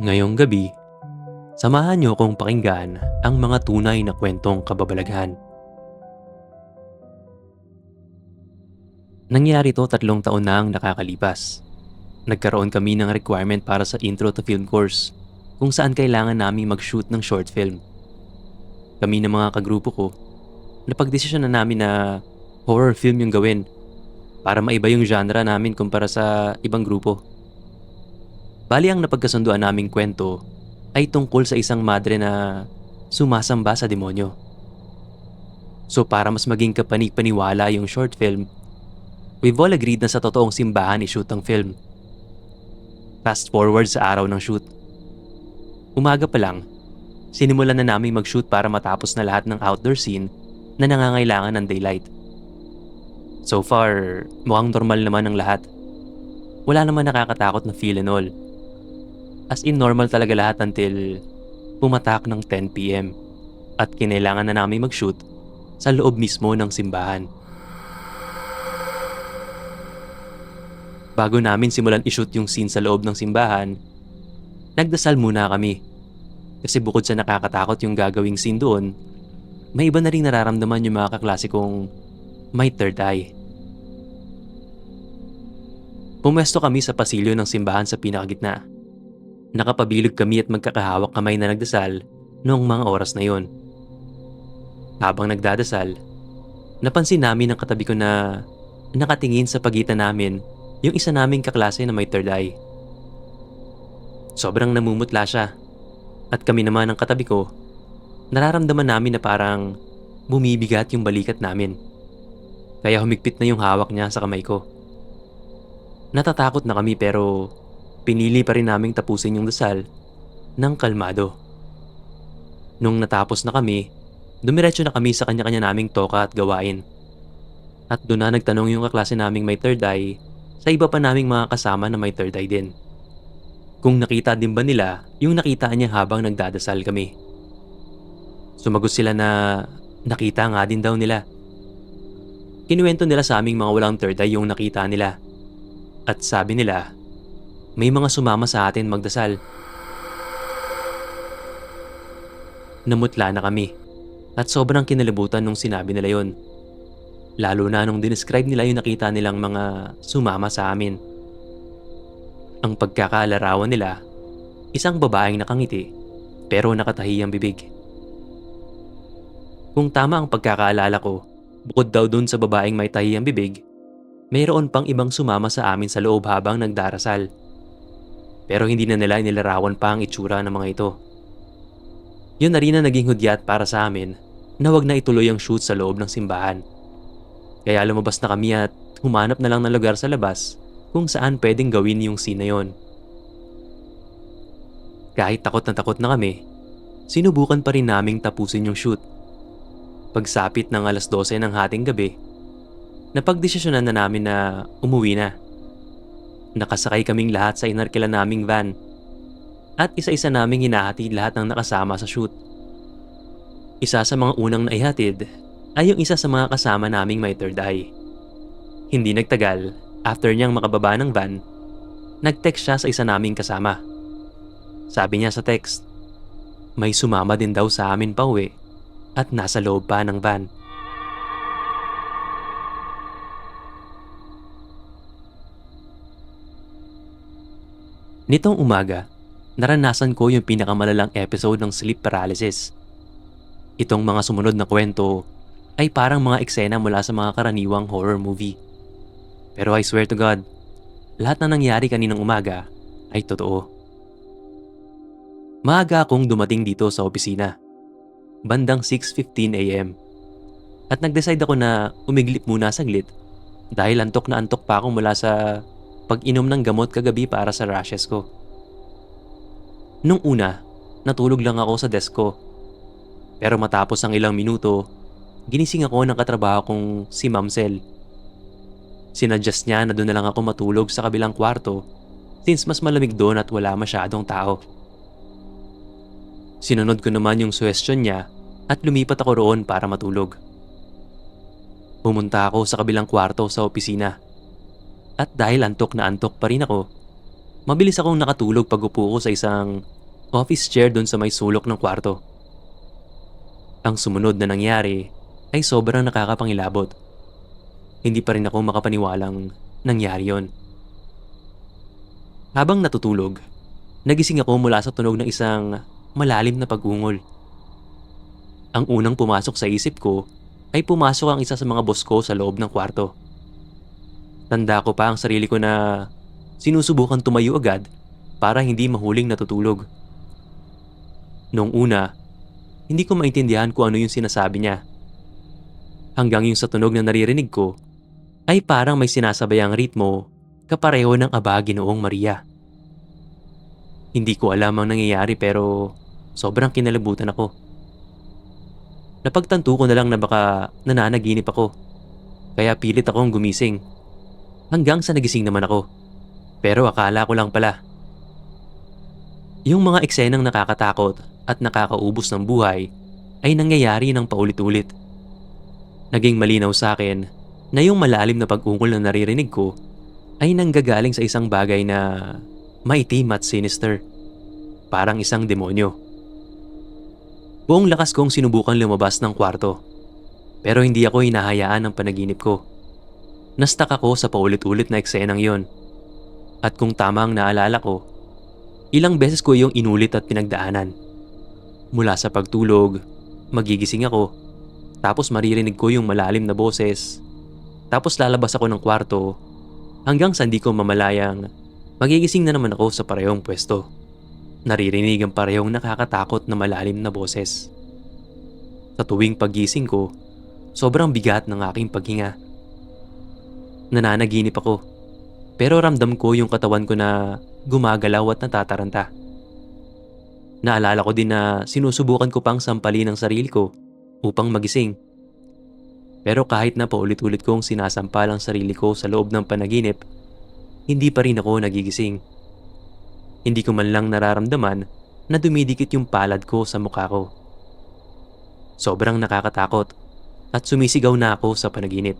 Ngayong gabi, samahan niyo akong pakinggan ang mga tunay na kwentong kababalaghan. Nangyari to 3 taon na ang nakakalipas. Nagkaroon kami ng requirement para sa intro to film course kung saan kailangan naming mag-shoot ng short film. Kami ng mga kagrupo ko, napagdesisyon na namin na horror film yung gawin para maiba yung genre namin kumpara sa ibang grupo. Bali ang napagkasunduan naming kwento ay tungkol sa isang madre na sumasamba sa demonyo. So para mas maging kapani-paniwala yung short film, we've all agreed na sa totoong simbahan i-shoot ang film. Fast forward sa araw ng shoot. Umaga pa lang, sinimulan na namin mag-shoot para matapos na lahat ng outdoor scene na nangangailangan ng daylight. So far, mukhang normal naman ang lahat. Wala naman nakakatakot na feel and all. As in normal talaga lahat until pumatak ng 10 PM at kinailangan na namin mag-shoot sa loob mismo ng simbahan. Bago namin simulan i-shoot yung scene sa loob ng simbahan, nagdasal muna kami. Kasi bukod sa nakakatakot yung gagawing scene doon, may iba na rin nararamdaman yung mga kaklase kong may third eye. Pumwesto kami sa pasilyo ng simbahan sa pinakagitna. Nakapabilog kami at magkakahawak kamay na nagdasal noong mga oras na yon. Habang nagdadasal, napansin namin ng katabi ko na nakatingin sa pagitan namin yung isa naming kaklase na may third eye. Sobrang namumutla siya at kami naman ng katabi ko, nararamdaman namin na parang bumibigat yung balikat namin. Kaya humigpit na yung hawak niya sa kamay ko. Natatakot na kami pero pinili pa rin naming tapusin yung dasal ng kalmado. Nung natapos na kami, dumiretso na kami sa kanya-kanya naming toka at gawain. At doon na nagtanong yung kaklase naming may third eye sa iba pa naming mga kasama na may third eye din. Kung nakita din ba nila yung nakita niya habang nagdadasal kami. Sumagot sila na nakita nga din daw nila. Kinuwento nila sa aming mga walang third eye yung nakita nila. At sabi nila, may mga sumama sa atin magdasal. Namutla na kami at sobrang kinalibutan nung sinabi nila yon. Lalo na nung dinescribe nila yung nakita nilang mga sumama sa amin. Ang pagkakaalarawan nila, isang babaeng nakangiti pero nakatahi ang bibig. Kung tama ang pagkakaalala ko, bukod daw dun sa babaeng may tahi ang bibig, mayroon pang ibang sumama sa amin sa loob habang nagdarasal. Pero hindi na nila inilarawan pa ang itsura ng mga ito. Yun na rin na naging hudyat para sa amin na wag na ituloy ang shoot sa loob ng simbahan. Kaya lumabas na kami at humanap na lang ng lugar sa labas kung saan pwedeng gawin yung scene na yon. Kahit takot na kami, sinubukan pa rin naming tapusin yung shoot. Pagsapit ng 12:00 ng hating gabi, napagdesisyonan na namin na umuwi na. Nakasakay kaming lahat sa inarkila naming van at isa-isa naming hinahatid lahat ng nakasama sa shoot. Isa sa mga unang naihatid ay yung isa sa mga kasama naming may third eye. Hindi nagtagal, after niyang makababa ng van, nag-text siya sa isa naming kasama. Sabi niya sa text, may sumama din daw sa amin pa uwi at nasa loob pa ng van. Nitong umaga, naranasan ko yung pinakamalalang episode ng sleep paralysis. Itong mga sumunod na kwento ay parang mga eksena mula sa mga karaniwang horror movie. Pero I swear to God, lahat na nangyari kaninang umaga ay totoo. Maaga akong dumating dito sa opisina, bandang 6:15 AM. At nag-decide ako na umiglip muna saglit dahil antok na antok pa ako mula sa pag-inom ng gamot kagabi para sa rashes ko. Nung una, natulog lang ako sa desk ko. Pero matapos ang ilang minuto, ginising ako ng katrabaho kong si Ma'am Sel. Sinuggest niya na doon na lang ako matulog sa kabilang kwarto since mas malamig doon at wala masyadong tao. Sinunod ko naman yung suggestion niya at lumipat ako roon para matulog. Pumunta ako sa kabilang kwarto sa opisina. At dahil antok na antok pa rin ako, Mabilis akong nakatulog pag upo ko sa isang office chair doon sa may sulok ng kwarto. Ang sumunod na nangyari ay sobrang nakakapangilabot. Hindi pa rin ako makapaniwalang nangyari yon. Habang natutulog, nagising ako mula sa tunog ng isang malalim na pag-ungol. Ang unang pumasok sa isip ko ay pumasok ang isa sa mga boss ko sa loob ng kwarto. Tanda ko pa ang sarili ko na sinusubukan tumayo agad para hindi mahuling natutulog. Noong una, hindi ko maintindihan kung ano yung sinasabi niya. Hanggang yung sa tunog na naririnig ko ay parang may sinasabayang ritmo kapareho ng Aba Ginoong Maria. Hindi ko alam ang nangyayari pero sobrang kinalibutan ako. Napagtanto ko na lang na baka nananaginip ako. Kaya pilit akong gumising. Hanggang sa nagising naman ako. Pero akala ko lang pala. Yung mga eksenang nakakatakot at nakakaubos ng buhay ay nangyayari ng paulit-ulit. Naging malinaw sa akin na yung malalim na pag-ungol na naririnig ko ay nanggagaling sa isang bagay na maitim at sinister. Parang isang demonyo. Buong lakas kong sinubukan lumabas ng kwarto. Pero hindi ako hinahayaan ng panaginip ko. Nastak ako sa paulit-ulit na eksenang yon. At kung tama ang naalala ko, ilang beses ko yung inulit at pinagdaanan. Mula sa pagtulog, magigising ako, tapos maririnig ko yung malalim na boses, tapos lalabas ako ng kwarto, hanggang sa hindi ko mamalayang magigising na naman ako sa parehong pwesto. Naririnig ang parehong nakakatakot na malalim na boses. Sa tuwing paggising ko, sobrang bigat ng aking paghinga. Nananaginip ako, pero ramdam ko yung katawan ko na gumagalaw at natataranta. Naalala ko din na sinusubukan ko pang sampalin ang sarili ko upang magising. Pero kahit na paulit-ulit kong sinasampal ang sarili ko sa loob ng panaginip, hindi pa rin ako nagigising. Hindi ko man lang nararamdaman na dumidikit yung palad ko sa mukha ko. Sobrang nakakatakot at sumisigaw na ako sa panaginip.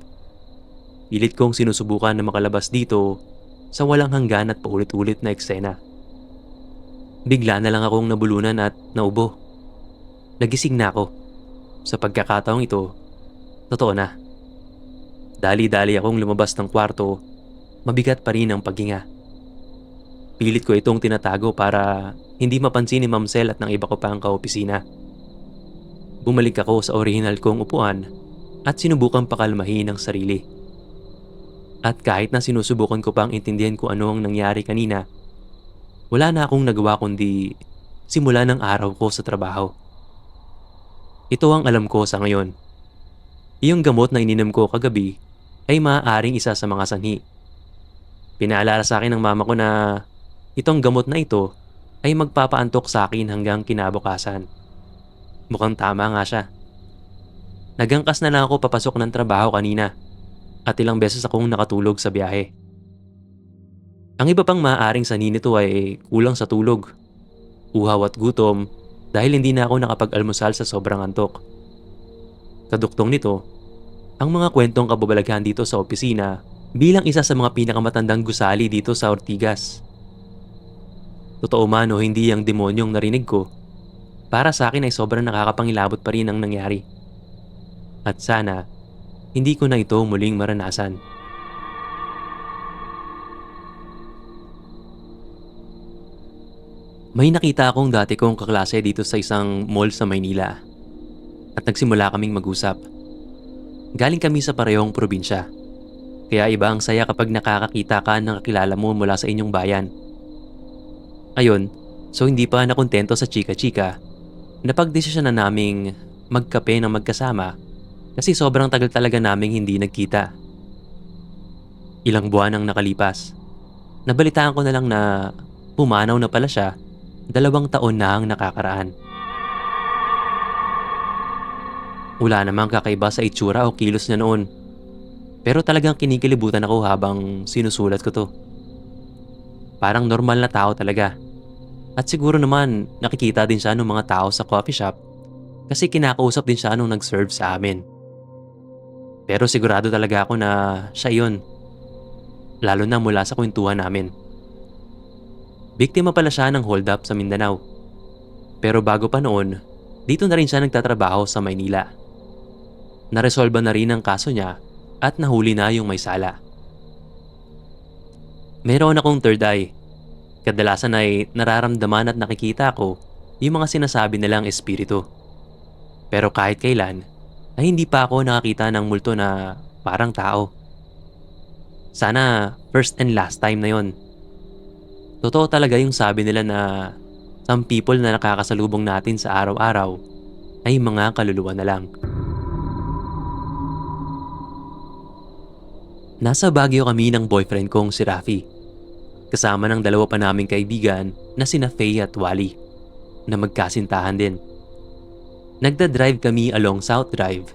Pilit kong sinusubukan na makalabas dito sa walang hanggan at paulit-ulit na eksena. Bigla na lang akong nabulunan at naubo. Nagising na ako. Sa pagkakataong ito, totoo na. Dali-dali akong lumabas ng kwarto, mabigat pa rin ang paghinga. Pilit ko itong tinatago para hindi mapansin ni Ma'am Sel at ng iba ko pang kaopisina. Bumalik ako sa orihinal kong upuan at sinubukang pakalmahin ang sarili. At kahit na sinusubukan ko pang intindihan kung ano ang nangyari kanina, wala na akong nagawa kundi simula ng araw ko sa trabaho. Ito ang alam ko sa ngayon. Yung gamot na ininom ko kagabi ay maaaring isa sa mga sanhi. Pinaalala sa akin ng mama ko na itong gamot na ito ay magpapaantok sa akin hanggang kinabukasan. Mukhang tama nga siya. Nagangkas na lang ako papasok ng trabaho kanina at ilang beses akong nakatulog sa biyahe. Ang iba pang maaaring sanhi nito ay kulang sa tulog, uhaw at gutom dahil hindi na ako nakapag-almusal sa sobrang antok. Kaduktong nito, ang mga kwentong kababalaghan dito sa opisina bilang isa sa mga pinakamatandang gusali dito sa Ortigas. Totoo man o hindi ang demonyong narinig ko, para sa akin ay sobrang nakakapangilabot pa rin ang nangyari. At sana, hindi ko na ito muling maranasan. May nakita akong dati kong kaklase dito sa isang mall sa Maynila at nagsimula kaming mag-usap. Galing kami sa parehong probinsya, kaya iba ang saya kapag nakakakita ka ng kakilala mo mula sa inyong bayan. Ayun, so hindi pa nakontento sa chika-chika, napagdesisyon na naming magkape ng magkasama kasi sobrang tagal talaga naming hindi nagkita. Ilang buwan ang nakalipas. Nabalitaan ko na lang na pumanaw na pala siya, 2 taon na ang nakakaraan. Wala namang kakaiba sa itsura o kilos niya noon. Pero talagang kinikilibutan ako habang sinusulat ko to. Parang normal na tao talaga. At siguro naman nakikita din siya ng mga tao sa coffee shop kasi kinakausap din siya nung nag-serve sa amin. Pero sigurado talaga ako na siya yun. Lalo na mula sa kwentuhan namin. Biktima pala siya ng hold up sa Mindanao. Pero bago pa noon, dito na rin siya nagtatrabaho sa Maynila. Naresolba na rin ang kaso niya at nahuli na yung may sala. Meron akong third eye. Kadalasan ay nararamdaman at nakikita ko yung mga sinasabi nilang espiritu. Pero kahit kailan, ay hindi pa ako nakakita ng multo na parang tao. Sana first and last time na yon. Totoo talaga yung sabi nila na some people na nakakasalubong natin sa araw-araw ay mga kaluluwa na lang. Nasa Baguio kami ng boyfriend kong si Rafi. Kasama ng dalawa pa naming kaibigan na sina Faye at Wally na magkasintahan din. Nagda-drive kami along South Drive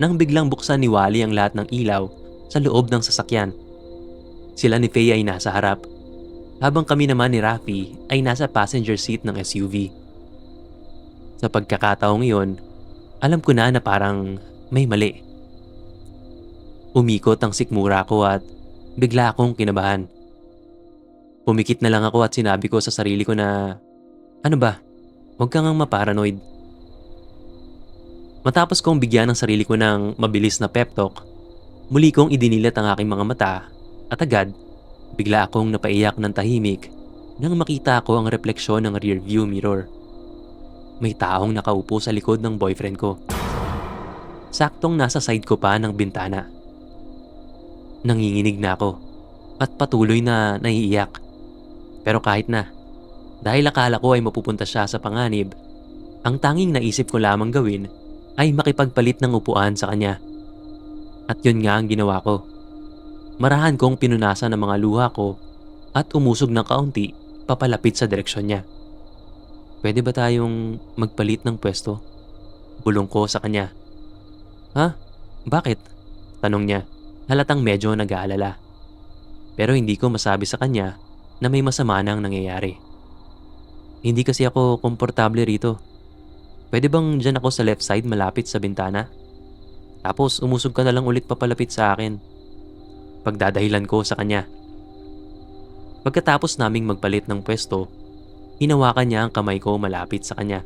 nang biglang buksan ni Wally ang lahat ng ilaw sa loob ng sasakyan. Sila ni Faye ay nasa harap, habang kami naman ni Rafi ay nasa passenger seat ng SUV. Sa pagkakataong iyon, alam ko na parang may mali. Umikot ang sikmura ko at bigla akong kinabahan. Pumikit na lang ako at sinabi ko sa sarili ko na, ano ba, huwag kang maparanoid. Matapos kong bigyan ng sarili ko ng mabilis na pep talk, muli kong idinilat ang aking mga mata at agad, bigla akong napaiyak ng tahimik nang makita ko ang refleksyon ng rearview mirror. May taong nakaupo sa likod ng boyfriend ko. Saktong nasa side ko pa ng bintana. Nanginginig na ako at patuloy na naiiyak. Pero kahit na, dahil akala ko ay mapupunta siya sa panganib, ang tanging naisip ko lamang gawin ay makipagpalit ng upuan sa kanya. At yun nga ang ginawa ko. Marahan kong pinunasan ang mga luha ko at umusog ng kaunti papalapit sa direksyon niya. Pwede ba tayong magpalit ng pwesto? Bulong ko sa kanya. Ha? Bakit? Tanong niya. Halatang medyo nag-aalala. Pero hindi ko masabi sa kanya na may masama nang nangyayari. Hindi kasi ako komportable rito. Pwede bang dyan ako sa left side malapit sa bintana? Tapos umusog ka na lang ulit papalapit sa akin. Pagdadahilan ko sa kanya. Pagkatapos naming magpalit ng pwesto, hinawakan niya ang kamay ko malapit sa kanya.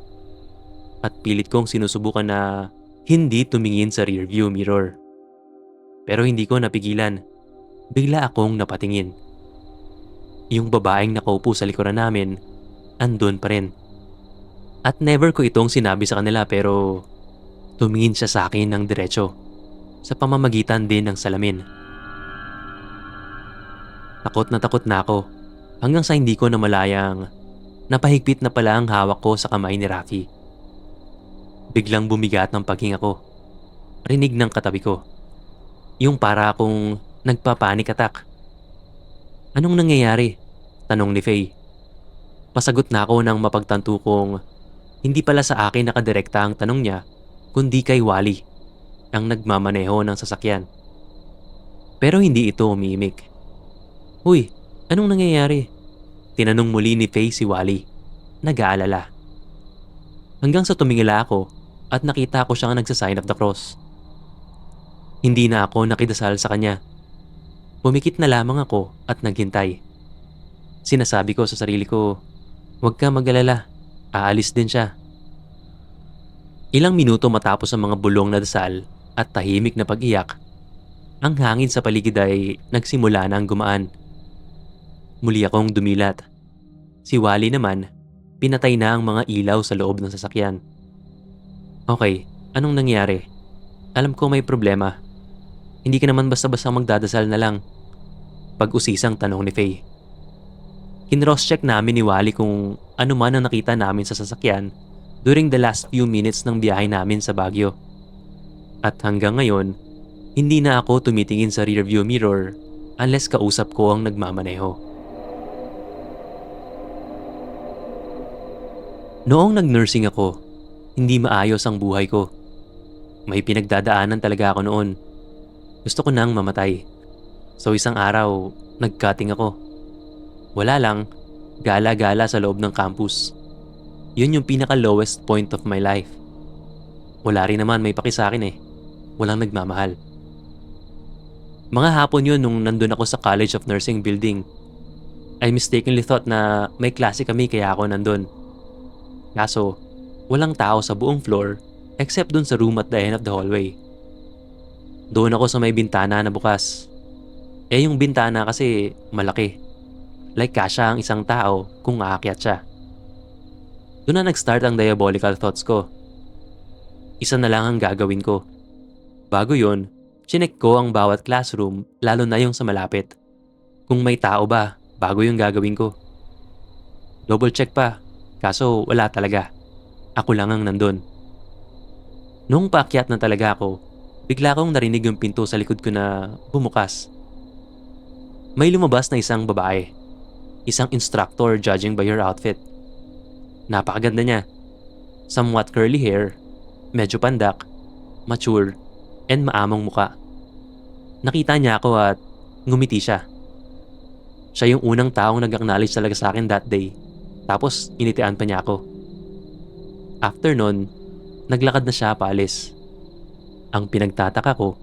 At pilit kong sinusubukan na hindi tumingin sa rearview mirror. Pero hindi ko napigilan. Bigla akong napatingin. Yung babaeng nakaupo sa likuran namin, andun pa rin. At never ko itong sinabi sa kanila pero tumingin siya sa akin ng diretso sa pamamagitan din ng salamin. Takot na ako hanggang sa hindi ko namalayang napahigpit na pala ang hawak ko sa kamay ni Rafi. Biglang bumigat ng paghinga ko. Rinig ng katabi ko. Yung para akong nagpapanik attack. Anong nangyayari? Tanong ni Faye. Pasagot na ako nang mapagtanto kong hindi pala sa akin nakadirekta ang tanong niya kundi kay Wally, ang nagmamaneho ng sasakyan. Pero hindi ito umiimik. Uy, anong nangyayari? Tinanong muli ni Faye si Wally, nag-aalala. Hanggang sa tumingala ako at nakita ko siyang nagsasign of the cross. Hindi na ako nakidasal sa kanya. Pumikit na lamang ako at naghintay. Sinasabi ko sa sarili ko, huwag ka mag-alala, aalis din siya. Ilang minuto matapos ang mga bulong na dasal at tahimik na pag-iyak, ang hangin sa paligid ay nagsimula nang gumaan. Muli akong dumilat. Si Wally naman, pinatay na ang mga ilaw sa loob ng sasakyan. Okay, anong nangyari? Alam ko may problema. Hindi ka naman basta-basta magdadasal na lang. Pag-usisang tanong ni Faye. Kinross-check namin ni Wally kung ano man ang nakita namin sa sasakyan during the last few minutes ng biyahe namin sa Baguio. At hanggang ngayon, hindi na ako tumitingin sa rearview mirror unless kausap ko ang nagmamaneho. Noong nag-nursing ako, hindi maayos ang buhay ko. May pinagdadaanan talaga ako noon. Gusto ko nang mamatay. So isang araw, nag-cutting ako. Wala lang, gala-gala sa loob ng campus. Yun yung pinaka-lowest point of my life. Wala rin naman may paki sa akin eh. Walang nagmamahal. Mga hapon yun nung nandun ako sa College of Nursing building. I mistakenly thought na may klase kami kaya ako nandun. Kaso, walang tao sa buong floor except dun sa room at the end of the hallway. Doon ako sa may bintana na bukas. Yung bintana kasi malaki. Like kasya ang isang tao kung aakyat siya. Doon na nag-start ang diabolical thoughts ko. Isa na lang ang gagawin ko. Bago yon, chinek ko ang bawat classroom lalo na yung sa malapit. Kung may tao ba, bago yung gagawin ko. Double check pa, kaso wala talaga. Ako lang ang nandun. Nung paakyat na talaga ako, bigla kong narinig yung pinto sa likod ko na bumukas. May lumabas na isang babae. Isang instructor judging by her outfit. Napakaganda niya. Somewhat curly hair, medyo pandak, mature, and maamong muka. Nakita niya ako at ngumiti siya. Siya yung unang taong nag-acknowledge talaga sa akin that day. Tapos initian pa niya ako. After nun, naglakad na siya paalis. Ang pinagtataka ko,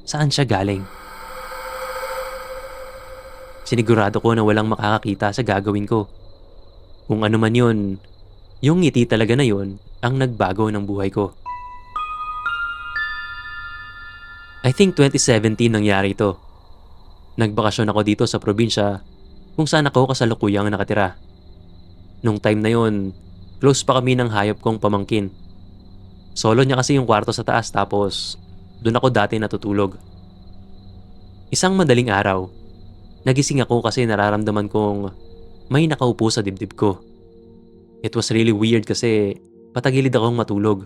saan siya galing? Sinigurado ko na walang makakakita sa gagawin ko. Kung ano man yun, yung ngiti talaga na yun ang nagbago ng buhay ko. I think 2017 nangyari ito. Nagbakasyon ako dito sa probinsya kung saan ako kasalukuyang nakatira. Nung time na yun, close pa kami ng hayop kong pamangkin. Solo niya kasi yung kwarto sa taas tapos doon ako dati natutulog. Isang madaling araw, nagising ako kasi nararamdaman kong may nakaupo sa dibdib ko. It was really weird kasi patagilid akong matulog.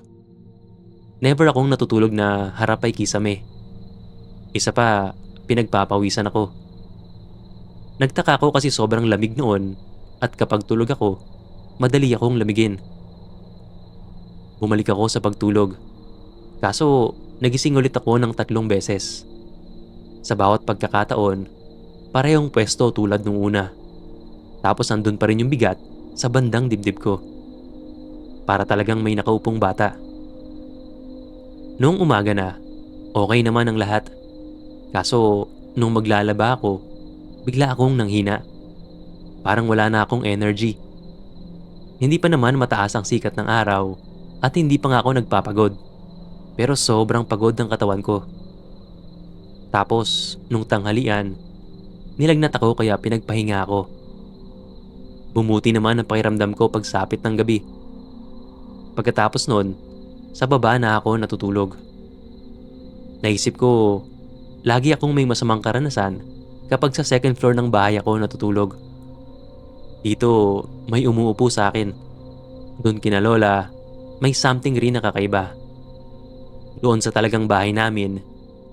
Never akong natutulog na harap ay kisame. Isa pa, pinagpapawisan ako. Nagtaka ako kasi sobrang lamig noon at kapag tulog ako, madali akong lamigin. Bumalik ako sa pagtulog. Kaso, nagising ulit ako ng 3 beses. Sa bawat pagkakataon, parehong pwesto tulad nung una. Tapos andun pa rin yung bigat sa bandang dibdib ko. Para talagang may nakaupong bata. Noong umaga na, okay naman ang lahat. Kaso, nung maglalaba ako, bigla akong nanghina. Parang wala na akong energy. Hindi pa naman mataas ang sikat ng araw at hindi pa nga ako nagpapagod. Pero sobrang pagod ng katawan ko. Tapos, nung tanghalian, nilagnat ako kaya pinagpahinga ako. Bumuti naman ang pakiramdam ko pagsapit ng gabi. Pagkatapos nun, sa baba na ako natutulog. Naisip ko, lagi akong may masamang karanasan kapag sa second floor ng bahay ako natutulog. Dito, may umuupo sa akin. Doon kina lola, may something rin na kakaiba. Doon sa talagang bahay namin,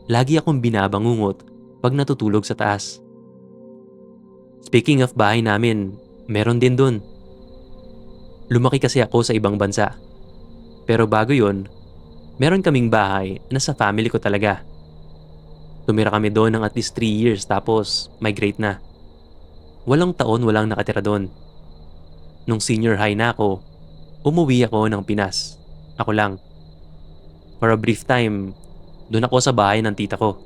lagi akong binabangungot pag natutulog sa taas. Speaking of bahay namin, meron din doon. Lumaki kasi ako sa ibang bansa. Pero bago yon, meron kaming bahay na sa family ko talaga. Tumira kami doon ng at least 3 years tapos migrate na. 8 taon walang nakatira doon. Nung senior high na ako, umuwi ako ng Pinas. Ako lang. For a brief time, doon ako sa bahay ng tita ko.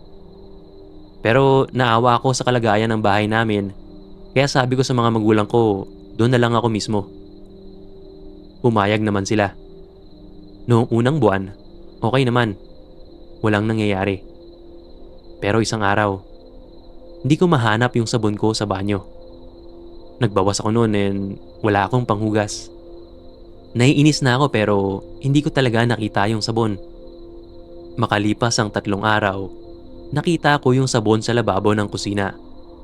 Pero naawa ako sa kalagayan ng bahay namin, kaya sabi ko sa mga magulang ko, doon na lang ako mismo. Pumayag naman sila. Noong unang buwan, okay naman. Walang nangyayari. Pero isang araw, hindi ko mahanap yung sabon ko sa banyo. Nagbawas ako noon and wala akong panghugas. Naiinis na ako pero hindi ko talaga nakita yung sabon. Makalipas ang 3 araw, nakita ko yung sabon sa lababo ng kusina,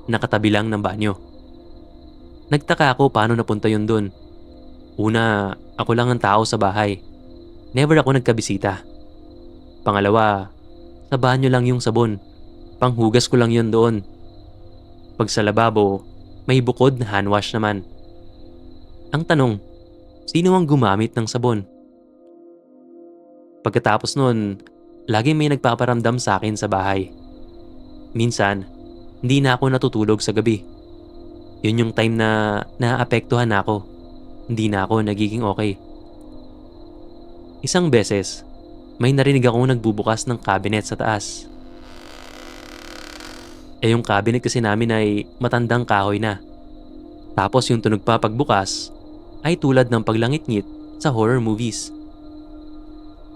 nakatabi lang ng banyo. Nagtaka ako paano napunta yun doon. Una, ako lang ang tao sa bahay. Never ako nagkabisita. Pangalawa, sa banyo lang yung sabon. Panghugas ko lang yun doon. Pag sa lababo, may bukod na handwash naman. Ang tanong, sino ang gumamit ng sabon? Pagkatapos nun, lagi may nagpaparamdam sa akin sa bahay. Minsan, hindi na ako natutulog sa gabi. Yun yung time na naapektuhan na ako. Hindi na ako nagiging okay. Isang beses, may narinig akong nagbubukas ng cabinet sa taas. Yung cabinet kasi namin ay matandang kahoy na. Tapos yung tunog pa pagbukas ay tulad ng paglangit-ngit sa horror movies.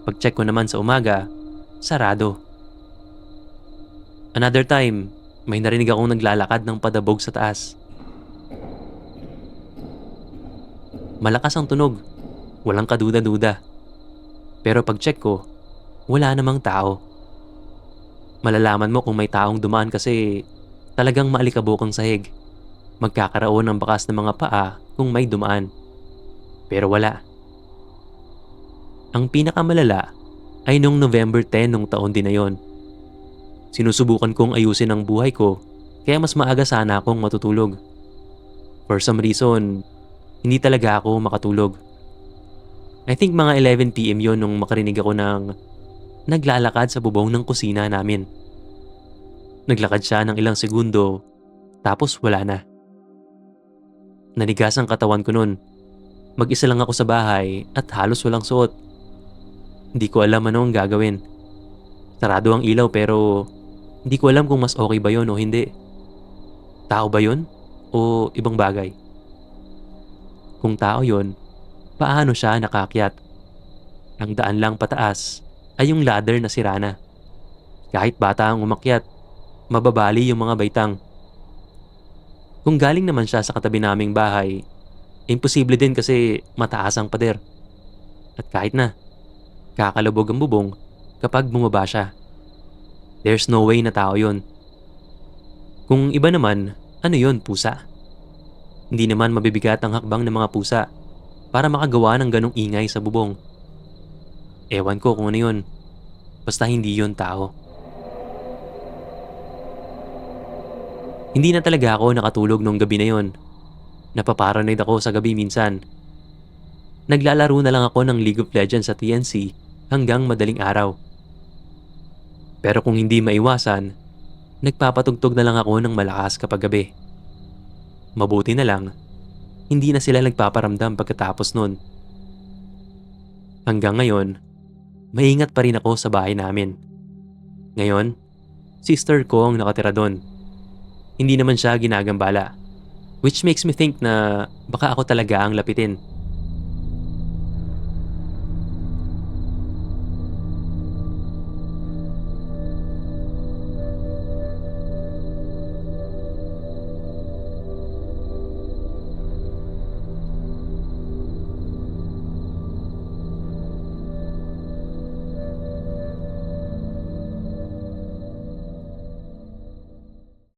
Pag-check ko naman sa umaga, sarado. Another time, may narinig akong naglalakad ng padabog sa taas. Malakas ang tunog, walang kaduda-duda. Pero pag-check ko, wala namang tao. Malalaman mo kung may taong dumaan kasi talagang maalikabok ang sahig. Magkakaroon ng bakas ng mga paa kung may dumaan. Pero wala. Ang pinakamalala ay nung November 10 nung taon din na yon. Sinusubukan kong ayusin ang buhay ko kaya mas maaga sana akong matutulog. For some reason, hindi talaga ako makatulog. I think mga 11 PM yon nung makarinig ako ng naglalakad sa bubong ng kusina namin. Naglakad siya ng ilang segundo tapos wala na. Nanigas ang katawan ko nun. Mag-isa lang ako sa bahay at halos walang suot. Hindi ko alam ano ang gagawin. Sarado ang ilaw pero hindi ko alam kung mas okay ba yon o hindi. Tao ba yon o ibang bagay? Kung tao yon, paano siya nakakyat? Ang daan lang pataas ay yung ladder na sira na. Kahit bata ang umakyat, mababali yung mga baitang. Kung galing naman siya sa katabi naming bahay, imposible din kasi mataas ang pader. At kahit na, kakalubog ang bubong kapag bumaba siya. There's no way na tao yon. Kung iba naman, ano yon, pusa? Hindi naman mabibigat ang hakbang ng mga pusa para makagawa ng ganong ingay sa bubong. Ewan ko kung ano yun. Basta hindi yon tao. Hindi na talaga ako nakatulog nung gabi na yon. Napaparanoid ako sa gabi minsan. Naglalaro na lang ako ng League of Legends sa TNC hanggang madaling araw. Pero kung hindi maiwasan, nagpapatugtog na lang ako ng malakas kapag gabi. Mabuti na lang, hindi na sila nagpaparamdam pagkatapos nun. Hanggang ngayon, maingat pa rin ako sa bahay namin. Ngayon, sister ko ang nakatira doon. Hindi naman siya ginagambala, which makes me think na baka ako talaga ang lapitin.